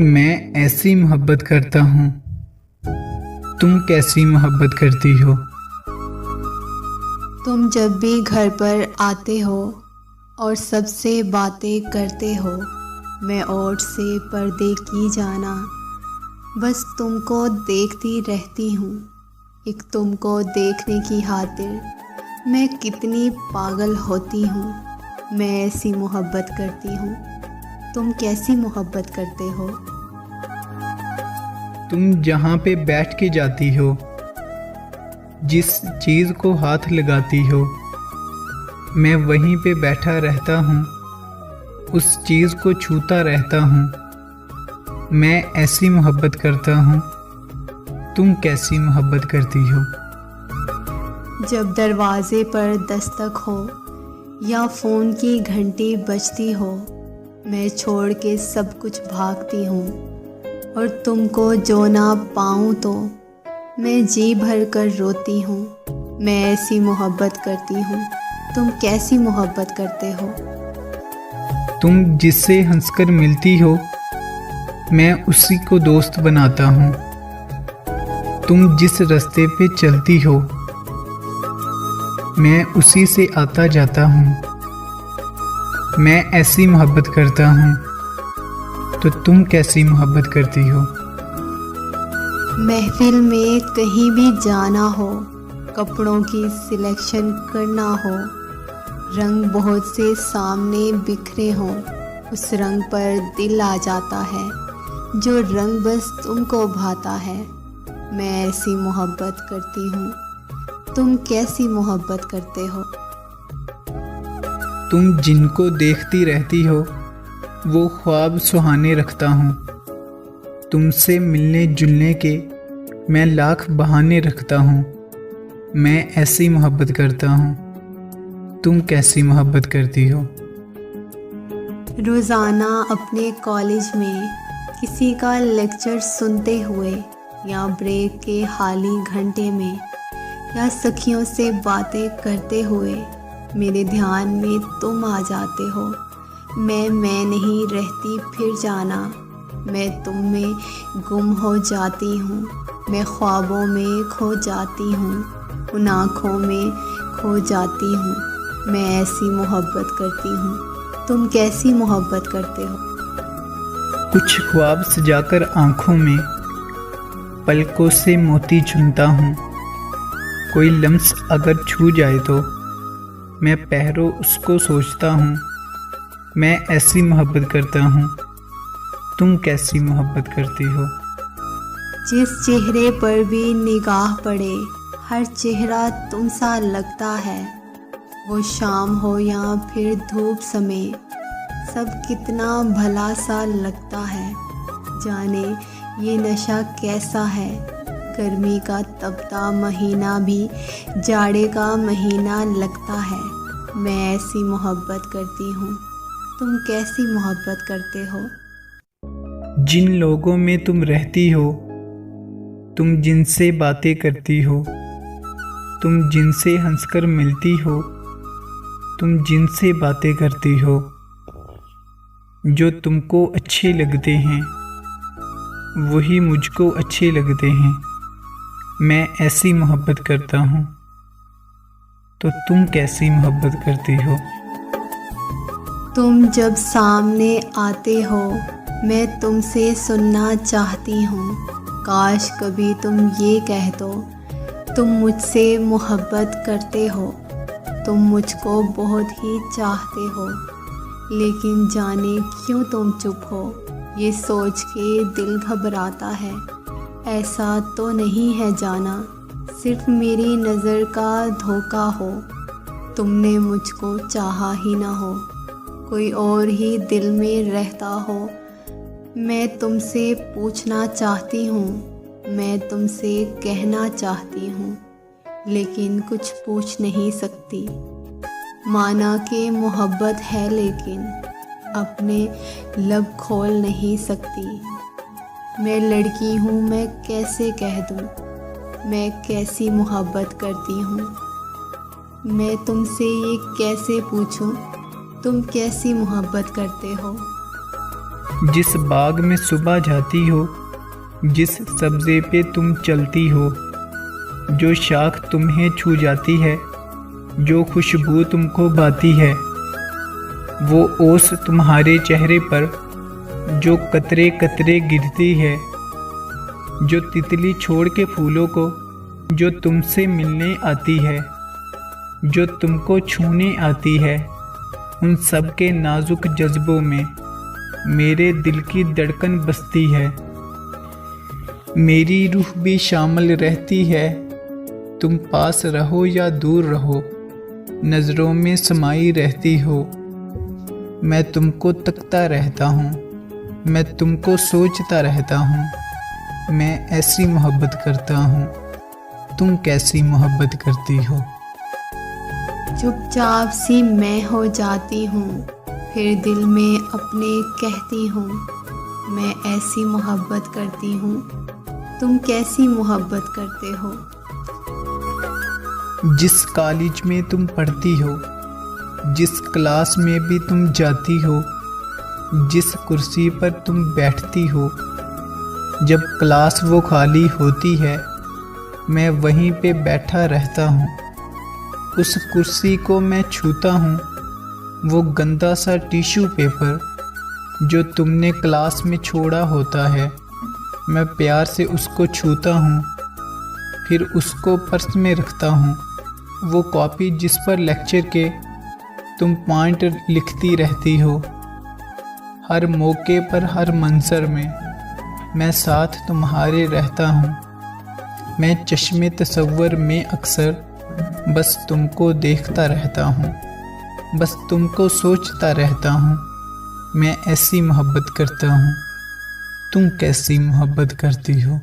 मैं ऐसी मोहब्बत करता हूँ। तुम कैसी मोहब्बत करती हो? तुम जब भी घर पर आते हो और सबसे बातें करते हो, मैं ओठ से पर्दे की जाना बस तुमको देखती रहती हूँ। एक तुमको देखने की खातिर मैं कितनी पागल होती हूँ। मैं ऐसी मोहब्बत करती हूँ। तुम कैसी मोहब्बत करते हो? तुम जहाँ पे बैठ के जाती हो, जिस चीज़ को हाथ लगाती हो, मैं वहीं पे बैठा रहता हूँ, उस चीज़ को छूता रहता हूँ। मैं ऐसी मोहब्बत करता हूँ। तुम कैसी मोहब्बत करती हो? जब दरवाजे पर दस्तक हो या फ़ोन की घंटी बजती हो, मैं छोड़ के सब कुछ भागती हूँ और तुमको जो ना पाऊँ तो मैं जी भर कर रोती हूँ। मैं ऐसी मोहब्बत करती हूँ। तुम कैसी मोहब्बत करते हो? तुम जिससे हंसकर मिलती हो, मैं उसी को दोस्त बनाता हूँ। तुम जिस रास्ते पे चलती हो, मैं उसी से आता जाता हूँ। मैं ऐसी मोहब्बत करता हूँ। तो तुम कैसी मोहब्बत करती हो? महफिल में कहीं भी जाना हो, कपड़ों की सिलेक्शन करना हो, रंग बहुत से सामने बिखरे हों, उस रंग पर दिल आ जाता है, जो रंग बस तुमको भाता है। मैं ऐसी मोहब्बत करती हूँ। तुम कैसी मोहब्बत करते हो? तुम जिनको देखती रहती हो, वो ख्वाब सुहाने रखता हूँ। तुमसे मिलने जुलने के मैं लाख बहाने रखता हूँ। मैं ऐसी मोहब्बत करता हूँ। तुम कैसी मोहब्बत करती हो? रोज़ाना अपने कॉलेज में किसी का लेक्चर सुनते हुए या ब्रेक के खाली घंटे में या सखियों से बातें करते हुए मेरे ध्यान में तुम आ जाते हो। मैं नहीं रहती फिर जाना, मैं तुम में गुम हो जाती हूँ। मैं ख्वाबों में खो जाती हूँ, उन आँखों में खो जाती हूँ। मैं ऐसी मोहब्बत करती हूँ। तुम कैसी मोहब्बत करते हो? कुछ ख्वाब सजाकर आँखों में पलकों से मोती चुनता हूँ। कोई लम्स अगर छू जाए तो मैं पहरों उसको सोचता हूँ। मैं ऐसी मोहब्बत करता हूँ। तुम कैसी मोहब्बत करती हो? जिस चेहरे पर भी निगाह पड़े, हर चेहरा तुम सा लगता है। वो शाम हो या फिर धूप समय, सब कितना भला सा लगता है। जाने ये नशा कैसा है, गर्मी का तपता महीना भी जाड़े का महीना लगता है। मैं ऐसी मोहब्बत करती हूँ। तुम कैसी मोहब्बत करते हो? जिन लोगों में तुम रहती हो, तुम जिनसे बातें करती हो, तुम जिनसे हंसकर मिलती हो, तुम जिनसे बातें करती हो, जो तुमको अच्छे लगते हैं वही मुझको अच्छे लगते हैं। मैं ऐसी मोहब्बत करता हूँ। तो तुम कैसी मोहब्बत करती हो? तुम जब सामने आते हो, मैं तुमसे सुनना चाहती हूँ। काश कभी तुम ये कह दो, तुम मुझसे मोहब्बत करते हो। तुम मुझको बहुत ही चाहते हो, लेकिन जाने क्यों तुम चुप हो। ये सोच के दिल घबराता है। ऐसा तो नहीं है जाना, सिर्फ मेरी नज़र का धोखा हो। तुमने मुझको चाहा ही ना हो, कोई और ही दिल में रहता हो। मैं तुमसे पूछना चाहती हूँ, मैं तुमसे कहना चाहती हूँ, लेकिन कुछ पूछ नहीं सकती। माना कि मोहब्बत है, लेकिन अपने लब खोल नहीं सकती। मैं लड़की हूँ, मैं कैसे कह दूँ मैं कैसी मोहब्बत करती हूँ। मैं तुमसे ये कैसे पूछूँ तुम कैसी मोहब्बत करते हो। जिस बाग में सुबह जाती हो, जिस सब्ज़े पे तुम चलती हो, जो शाख तुम्हें छू जाती है, जो खुशबू तुमको भाती है, वो ओस तुम्हारे चेहरे पर जो कतरे कतरे गिरती है, जो तितली छोड़ के फूलों को जो तुमसे मिलने आती है, जो तुमको छूने आती है, उन सब के नाजुक जज्बों में मेरे दिल की धड़कन बसती है। मेरी रूह भी शामिल रहती है, तुम पास रहो या दूर रहो, नज़रों में समाई रहती हो। मैं तुमको तकता रहता हूँ, मैं तुमको सोचता रहता हूँ, मैं ऐसी मोहब्बत करता हूँ, तुम कैसी मोहब्बत करती हो। चुपचाप सी मैं हो जाती हूँ, फिर दिल में अपने कहती हूँ, मैं ऐसी मोहब्बत करती हूँ, तुम कैसी मोहब्बत करते हो। जिस कॉलेज में तुम पढ़ती हो, जिस क्लास में भी तुम जाती हो, जिस कुर्सी पर तुम बैठती हो, जब क्लास वो खाली होती है, मैं वहीं पे बैठा रहता हूँ। उस कुर्सी को मैं छूता हूँ, वो गंदा सा टिश्यू पेपर जो तुमने क्लास में छोड़ा होता है, मैं प्यार से उसको छूता हूँ, फिर उसको पर्स में रखता हूँ। वो कॉपी जिस पर लेक्चर के तुम पॉइंट लिखती रहती हो, हर मौके पर हर मंजर में मैं साथ तुम्हारे रहता हूँ। मैं चश्मे तसव्वुर में अक्सर बस तुमको देखता रहता हूँ, बस तुमको सोचता रहता हूँ, मैं ऐसी मोहब्बत करता हूँ, तुम कैसी मोहब्बत करती हो।